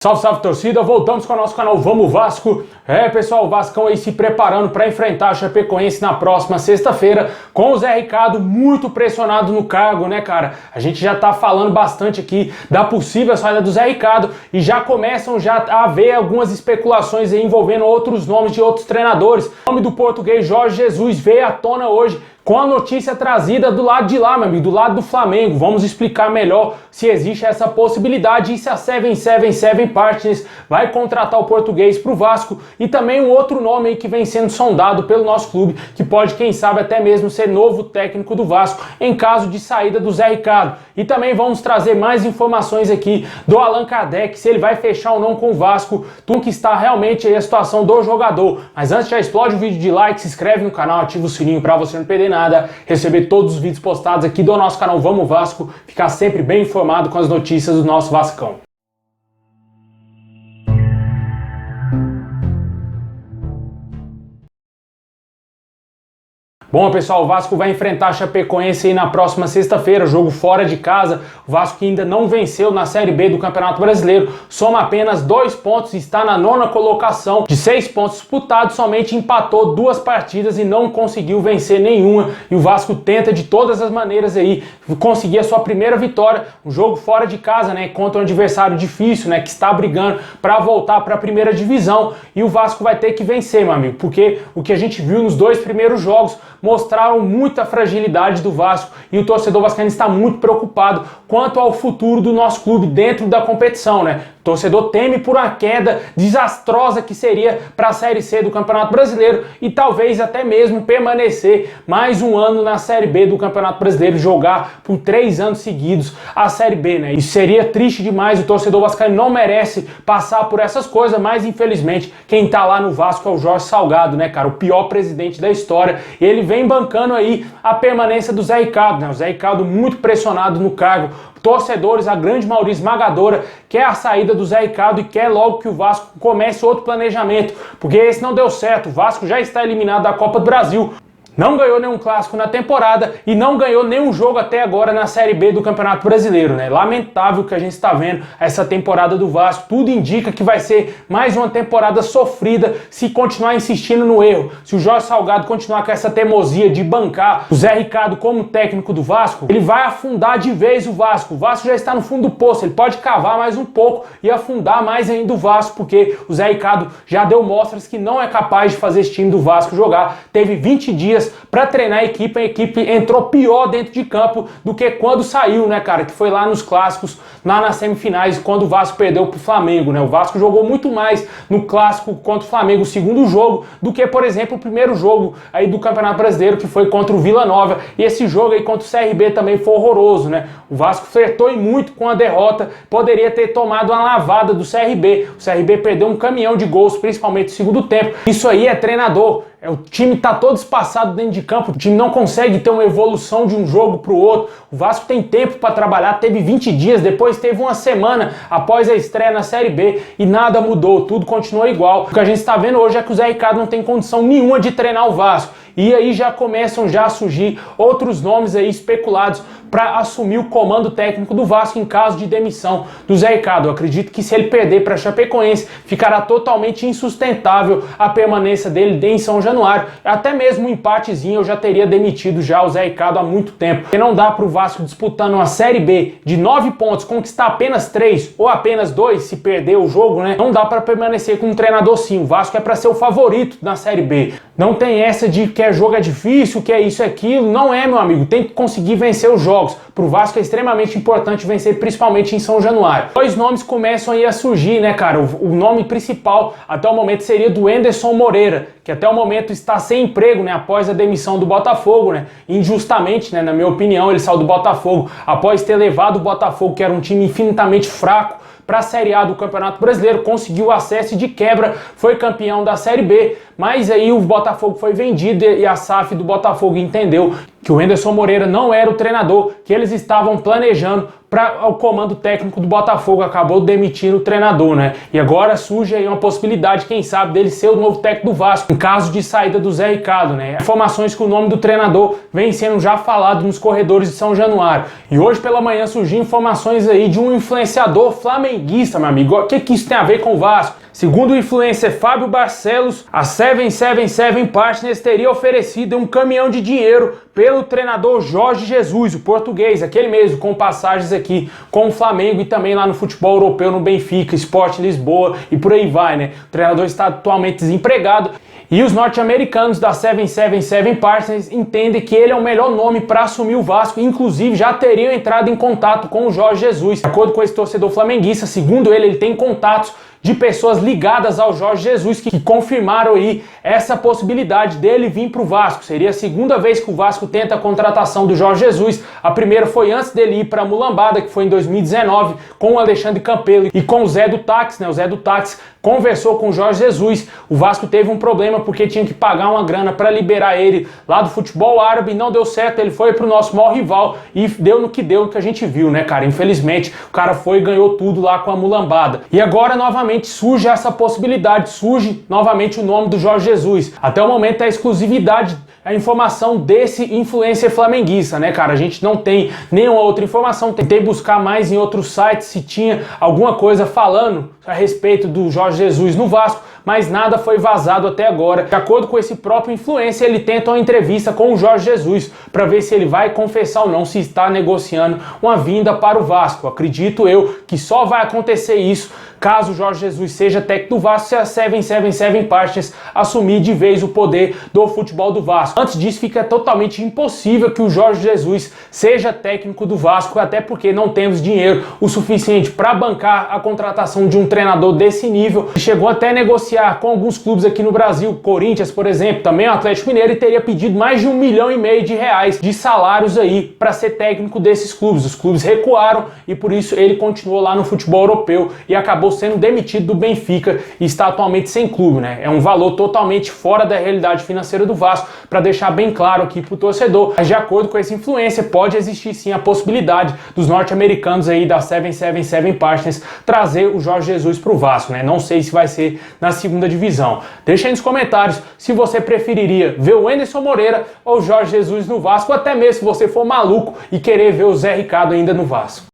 Salve, salve torcida, voltamos com o nosso canal Vamos Vasco. Pessoal, o Vascão aí se preparando para enfrentar a Chapecoense na próxima sexta-feira, com o Zé Ricardo muito pressionado no cargo, né, cara? A gente já tá falando bastante aqui da possível saída do Zé Ricardo e já começam a haver algumas especulações aí envolvendo outros nomes de outros treinadores. O nome do português Jorge Jesus veio à tona hoje com a notícia trazida do lado de lá, meu amigo, do lado do Flamengo. Vamos explicar melhor se existe essa possibilidade e se a 77 Partners vai contratar o português para o Vasco, e também um outro nome aí que vem sendo sondado pelo nosso clube, que pode, quem sabe, até mesmo ser novo técnico do Vasco em caso de saída do Zé Ricardo. E também vamos trazer mais informações aqui do Allan Kardec, se ele vai fechar ou não com o Vasco, tudo que está realmente aí a situação do jogador. Mas antes, já explode o vídeo de like, se inscreve no canal, ativa o sininho para você não perder nada, receber todos os vídeos postados aqui do nosso canal Vamos Vasco, ficar sempre bem informado com as notícias do nosso Vascão. Bom, pessoal, o Vasco vai enfrentar a Chapecoense aí na próxima sexta-feira, jogo fora de casa. O Vasco que ainda não venceu na Série B do Campeonato Brasileiro, soma apenas 2 pontos e está na 9ª colocação. De 6 pontos disputados, somente empatou 2 partidas e não conseguiu vencer nenhuma. E o Vasco tenta de todas as maneiras aí conseguir a sua primeira vitória, um jogo fora de casa, né, contra um adversário difícil, né, que está brigando para voltar para a primeira divisão. E o Vasco vai ter que vencer, meu amigo, porque o que a gente viu nos 2 primeiros jogos mostraram muita fragilidade do Vasco e o torcedor vascaíno está muito preocupado quanto ao futuro do nosso clube dentro da competição, né? O torcedor teme por uma queda desastrosa que seria para a Série C do Campeonato Brasileiro e talvez até mesmo permanecer mais um ano na Série B do Campeonato Brasileiro, jogar por 3 anos seguidos a Série B, né? Isso seria triste demais, o torcedor vascaíno não merece passar por essas coisas, mas infelizmente quem tá lá no Vasco é o Jorge Salgado, né, cara? O pior presidente da história. Ele vem bancando aí a permanência do Zé Ricardo, né? O Zé Ricardo muito pressionado no cargo. Torcedores, a grande maioria esmagadora, quer a saída do Zé Ricardo e quer logo que o Vasco comece outro planejamento, porque esse não deu certo. O Vasco já está eliminado da Copa do Brasil, não ganhou nenhum clássico na temporada e não ganhou nenhum jogo até agora na Série B do Campeonato Brasileiro, né? Lamentável que a gente está vendo essa temporada do Vasco. Tudo indica que vai ser mais uma temporada sofrida se continuar insistindo no erro. Se o Jorge Salgado continuar com essa teimosia de bancar o Zé Ricardo como técnico do Vasco, ele vai afundar de vez o Vasco. O Vasco já está no fundo do poço, ele pode cavar mais um pouco e afundar mais ainda o Vasco, porque o Zé Ricardo já deu mostras que não é capaz de fazer esse time do Vasco jogar. Teve 20 dias para treinar a equipe entrou pior dentro de campo do que quando saiu, né, cara, que foi lá nos clássicos, lá nas semifinais, quando o Vasco perdeu pro Flamengo, né? O Vasco jogou muito mais no clássico contra o Flamengo, o segundo jogo, do que, por exemplo, o primeiro jogo aí do Campeonato Brasileiro, que foi contra o Vila Nova, e esse jogo aí contra o CRB também foi horroroso, né? O Vasco flertou e muito com a derrota, poderia ter tomado uma lavada do CRB. O CRB perdeu um caminhão de gols, principalmente no segundo tempo. Isso aí é treinador. O time tá todo espaçado dentro de campo, o time não consegue ter uma evolução de um jogo para o outro. O Vasco tem tempo para trabalhar, teve 20 dias, depois teve uma semana após a estreia na Série B e nada mudou, tudo continua igual. O que a gente está vendo hoje é que o Zé Ricardo não tem condição nenhuma de treinar o Vasco. E aí já começam a surgir outros nomes aí especulados para assumir o comando técnico do Vasco em caso de demissão do Zé Ricardo. Eu acredito que se ele perder para a Chapecoense, ficará totalmente insustentável a permanência dele em São Januário. Até mesmo um empatezinho eu já teria demitido já o Zé Ricardo há muito tempo. Porque não dá para o Vasco disputando uma Série B de 9 pontos, conquistar apenas 3 ou apenas 2 se perder o jogo, né? Não dá para permanecer com um treinador sim. O Vasco é para ser o favorito na Série B. Não tem essa de que jogo é difícil, que é isso e aquilo. Não é, meu amigo. Tem que conseguir vencer os jogos. Para o Vasco é extremamente importante vencer, principalmente em São Januário. 2 nomes começam aí a surgir, né, cara? O nome principal até o momento seria do Anderson Moreira, que até o momento está sem emprego, né, após a demissão do Botafogo, né? Injustamente, né, na minha opinião, ele saiu do Botafogo após ter levado o Botafogo, que era um time infinitamente fraco, para a Série A do Campeonato Brasileiro, conseguiu acesso e de quebra foi campeão da Série B, mas aí o Botafogo foi vendido e a SAF do Botafogo entendeu que o Anderson Moreira não era o treinador que eles estavam planejando para o comando técnico do Botafogo, acabou demitindo o treinador, né? E agora surge aí uma possibilidade, quem sabe, dele ser o novo técnico do Vasco, em caso de saída do Zé Ricardo, né? Informações que o nome do treinador vem sendo já falado nos corredores de São Januário. E hoje pela manhã surgiram informações aí de um influenciador flamenguista, meu amigo. O que isso tem a ver com o Vasco? Segundo o influencer Fábio Barcelos, a 777 Partners teria oferecido um caminhão de dinheiro pelo treinador Jorge Jesus, o português, aquele mesmo, com passagens aqui com o Flamengo e também lá no futebol europeu, no Benfica, Sport Lisboa e por aí vai, né? O treinador está atualmente desempregado e os norte-americanos da 777 Partners entendem que ele é o melhor nome para assumir o Vasco, inclusive já teriam entrado em contato com o Jorge Jesus. De acordo com esse torcedor flamenguista, segundo ele tem contatos de pessoas ligadas ao Jorge Jesus que confirmaram aí essa possibilidade dele vir para o Vasco. Seria a segunda vez que o Vasco tenta a contratação do Jorge Jesus. A primeira foi antes dele ir para a Mulambada, que foi em 2019, com o Alexandre Campelo e com o Zé do Táxi, né? O Zé do Táxi conversou com o Jorge Jesus. O Vasco teve um problema porque tinha que pagar uma grana para liberar ele lá do futebol árabe, não deu certo, ele foi pro nosso maior rival e deu no que a gente viu, né, cara? Infelizmente, o cara foi e ganhou tudo lá com a Mulambada. E agora, novamente, surge essa possibilidade, surge novamente o nome do Jorge Jesus. Até o momento, a exclusividade, a informação desse influencer flamenguista, né, cara? A gente não tem nenhuma outra informação. Tentei buscar mais em outros sites se tinha alguma coisa falando a respeito do Jorge Jesus no Vasco, mas nada foi vazado até agora. De acordo com esse próprio influencer, ele tenta uma entrevista com o Jorge Jesus para ver se ele vai confessar ou não se está negociando uma vinda para o Vasco. Acredito eu que só vai acontecer isso caso o Jorge Jesus seja técnico do Vasco, se a 777 Partners assumir de vez o poder do futebol do Vasco. Antes disso, fica totalmente impossível que o Jorge Jesus seja técnico do Vasco, até porque não temos dinheiro o suficiente para bancar a contratação de um treinador desse nível. Chegou até a negociar com alguns clubes aqui no Brasil, Corinthians, por exemplo, também o Atlético Mineiro, e teria pedido mais de R$1,5 milhão de salários aí para ser técnico desses clubes. Os clubes recuaram e por isso ele continuou lá no futebol europeu e acabou sendo demitido do Benfica e está atualmente sem clube, né? É um valor totalmente fora da realidade financeira do Vasco, para deixar bem claro aqui pro torcedor. Mas de acordo com esse influencer, pode existir sim a possibilidade dos norte-americanos aí da 777 Partners trazer o Jorge Jesus pro Vasco, né? Não sei se vai ser na segunda divisão. Deixa aí nos comentários se você preferiria ver o Anderson Moreira ou o Jorge Jesus no Vasco, ou até mesmo se você for maluco e querer ver o Zé Ricardo ainda no Vasco.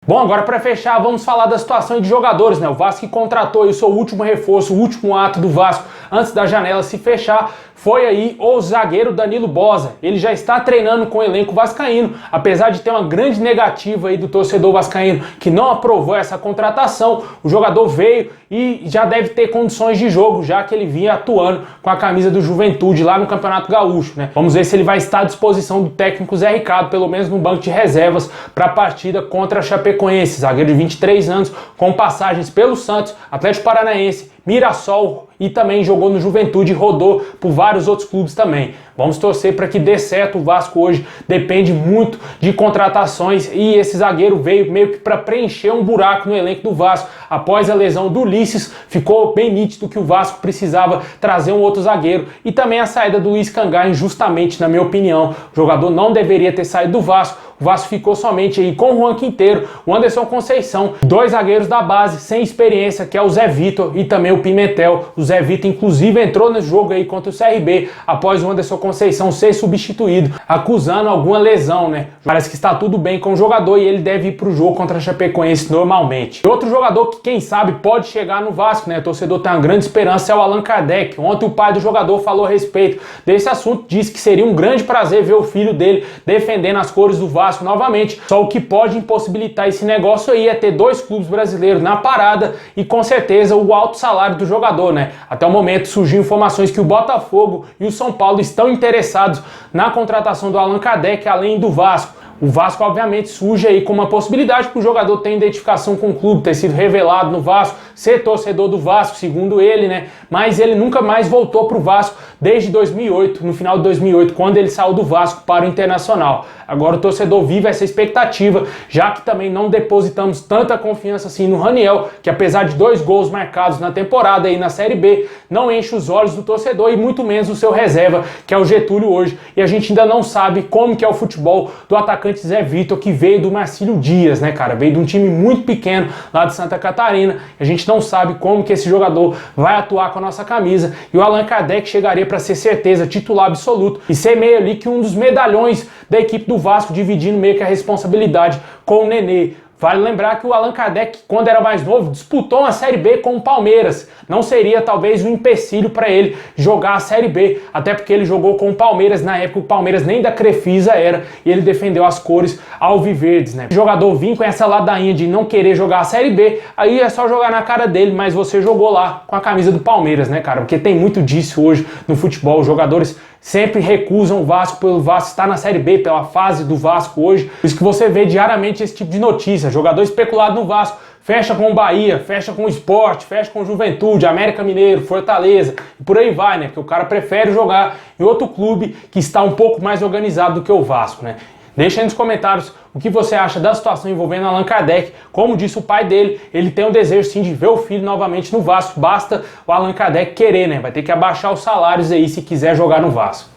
Bom, agora para fechar, vamos falar da situação de jogadores, né? O Vasco que contratou aí o seu último reforço, o último ato do Vasco antes da janela se fechar, foi aí o zagueiro Danilo Boza. Ele já está treinando com o elenco vascaíno, apesar de ter uma grande negativa aí do torcedor vascaíno que não aprovou essa contratação. O jogador veio e já deve ter condições de jogo, já que ele vinha atuando com a camisa do Juventude lá no Campeonato Gaúcho, né? Vamos ver se ele vai estar à disposição do técnico Zé Ricardo, pelo menos no banco de reservas, para a partida contra a Chapecoense. Zagueiro de 23 anos, com passagens pelo Santos, Atlético Paranaense, Mirassol e também jogou no Juventude e rodou por vários outros clubes também. Vamos torcer para que dê certo. O Vasco hoje depende muito de contratações e esse zagueiro veio meio que para preencher um buraco no elenco do Vasco. Após a lesão do Ulisses, ficou bem nítido que o Vasco precisava trazer um outro zagueiro e também a saída do Luiz Cangá, injustamente, na minha opinião. O jogador não deveria ter saído do Vasco. O Vasco ficou somente aí com o Juan Quinteiro, o Anderson Conceição, dois zagueiros da base sem experiência, que é o Zé Vitor e também o Pimentel. O Zé Vitor, inclusive, entrou nesse jogo aí contra o CRB após o Anderson Conceição ser substituído, acusando alguma lesão, né? Parece que está tudo bem com o jogador e ele deve ir para o jogo contra a Chapecoense normalmente. E outro jogador que, quem sabe, pode chegar no Vasco, né? O torcedor tem uma grande esperança, é o Allan Kardec. Ontem o pai do jogador falou a respeito desse assunto, disse que seria um grande prazer ver o filho dele defendendo as cores do Vasco novamente. Só o que pode impossibilitar esse negócio aí é ter dois clubes brasileiros na parada e com certeza o alto salário do jogador, né? Até o momento surgiu informações que o Botafogo e o São Paulo estão interessados na contratação do Allan Kardec, além do Vasco. O Vasco, obviamente, surge aí como uma possibilidade que o jogador tem identificação com o clube, ter sido revelado no Vasco, ser torcedor do Vasco, segundo ele, né? Mas ele nunca mais voltou para o Vasco desde 2008, no final de 2008, quando ele saiu do Vasco para o Internacional. Agora o torcedor vive essa expectativa, já que também não depositamos tanta confiança assim no Raniel, que apesar de 2 gols marcados na temporada aí na Série B, não enche os olhos do torcedor e muito menos o seu reserva, que é o Getúlio hoje. E a gente ainda não sabe como que é o futebol do atacante Zé Vitor, que veio do Marcílio Dias, né, cara? Veio de um time muito pequeno lá de Santa Catarina. A gente não sabe como que esse jogador vai atuar com a nossa camisa. E o Allan Kardec chegaria para ser certeza titular absoluto e ser meio ali que um dos medalhões da equipe do Vasco, dividindo meio que a responsabilidade com o Nenê. Vale lembrar que o Allan Kardec, quando era mais novo, disputou uma Série B com o Palmeiras. Não seria talvez um empecilho para ele jogar a Série B, até porque ele jogou com o Palmeiras na época, o Palmeiras nem da Crefisa era, e ele defendeu as cores alviverdes, né? O jogador vir com essa ladainha de não querer jogar a Série B, aí é só jogar na cara dele, mas você jogou lá com a camisa do Palmeiras, né, cara? Porque tem muito disso hoje no futebol, os jogadores sempre recusam o Vasco pelo Vasco estar na Série B, pela fase do Vasco hoje. Por isso que você vê diariamente esse tipo de notícia, jogador especulado no Vasco, fecha com o Bahia, fecha com o Sport, fecha com o Juventude, América Mineiro, Fortaleza, e por aí vai, né? Porque o cara prefere jogar em outro clube que está um pouco mais organizado do que o Vasco, né? Deixa aí nos comentários o que você acha da situação envolvendo Allan Kardec. Como disse o pai dele, ele tem o desejo sim de ver o filho novamente no Vasco. Basta o Allan Kardec querer, né? Vai ter que abaixar os salários aí se quiser jogar no Vasco.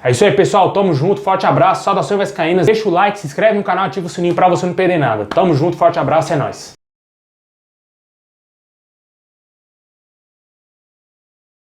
É isso aí, pessoal. Tamo junto, forte abraço, saudações vascaínas. Deixa o like, se inscreve no canal, ativa o sininho pra você não perder nada. Tamo junto, forte abraço, é nóis.